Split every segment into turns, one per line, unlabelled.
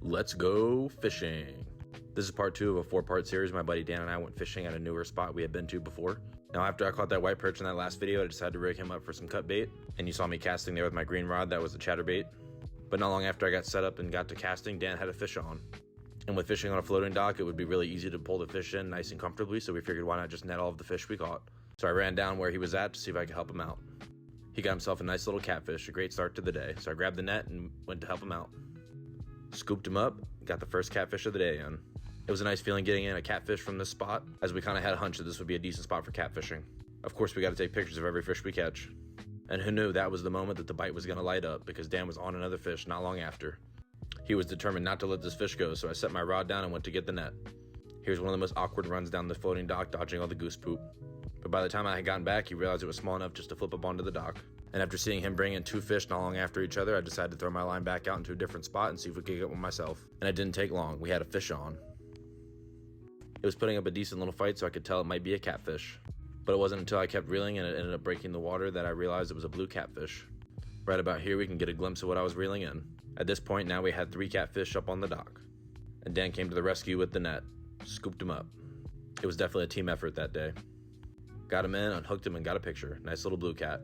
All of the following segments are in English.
Let's go fishing. This is part 2 of a 4-part series. My buddy Dan and I went fishing at a newer spot we had been to before. Now, after I caught that white perch in that last video, I decided to rig him up for some cut bait, and you saw me casting there with my green rod. That was a chatterbait. But not long after I got set up and got to casting, Dan had a fish on. And with fishing on a floating dock, it would be really easy to pull the fish in nice and comfortably, so we figured why not just net all of the fish we caught. So I ran down where he was at to see if I could help him out. He got himself a nice little catfish, a great start to the day. So I grabbed the net and went to help him out. Scooped him up, got the first catfish of the day in. It was a nice feeling getting in a catfish from this spot, as we kind of had a hunch that this would be a decent spot for catfishing. Of course, we got to take pictures of every fish we catch. And who knew that was the moment that the bite was going to light up, because Dan was on another fish not long after. He was determined not to let this fish go, so I set my rod down and went to get the net. Here's one of the most awkward runs down the floating dock, dodging all the goose poop. But by the time I had gotten back, he realized it was small enough just to flip up onto the dock. And after seeing him bring in 2 fish not long after each other, I decided to throw my line back out into a different spot and see if we could get one myself. And it didn't take long. We had a fish on. It was putting up a decent little fight, so I could tell it might be a catfish. But it wasn't until I kept reeling and it ended up breaking the water that I realized it was a blue catfish. Right about here, we can get a glimpse of what I was reeling in. At this point, now we had 3 catfish up on the dock. And Dan came to the rescue with the net. Scooped him up. It was definitely a team effort that day. Got him in, unhooked him, and got a picture. Nice little blue cat.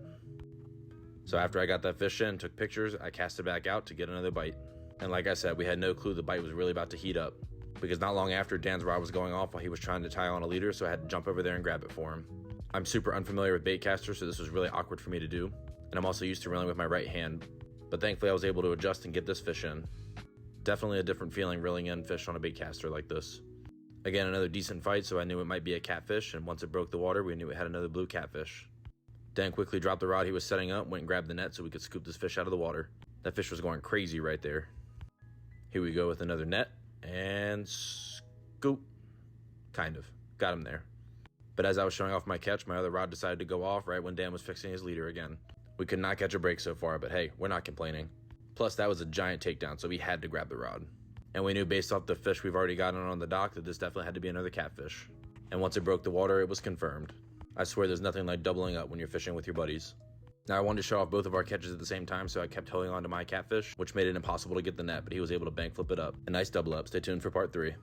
So after I got that fish in, took pictures, I cast it back out to get another bite. And like I said, we had no clue the bite was really about to heat up, because not long after, Dan's rod was going off while he was trying to tie on a leader, so I had to jump over there and grab it for him. I'm super unfamiliar with bait casters, so this was really awkward for me to do. And I'm also used to reeling with my right hand, but thankfully I was able to adjust and get this fish in. Definitely a different feeling reeling in fish on a bait caster like this. Again, another decent fight, so I knew it might be a catfish, and once it broke the water, we knew it had another blue catfish. Dan quickly dropped the rod he was setting up, went and grabbed the net so we could scoop this fish out of the water. That fish was going crazy right there. Here we go with another net, and scoop. Kind of. Got him there. But as I was showing off my catch, my other rod decided to go off right when Dan was fixing his leader again. We could not catch a break so far, but hey, we're not complaining. Plus, that was a giant takedown, so we had to grab the rod. And we knew based off the fish we've already gotten on the dock that this definitely had to be another catfish. And once it broke the water, it was confirmed. I swear there's nothing like doubling up when you're fishing with your buddies. Now I wanted to show off both of our catches at the same time, so I kept holding on to my catfish, which made it impossible to get the net, but he was able to bank flip it up. A nice double up. Stay tuned for part 3.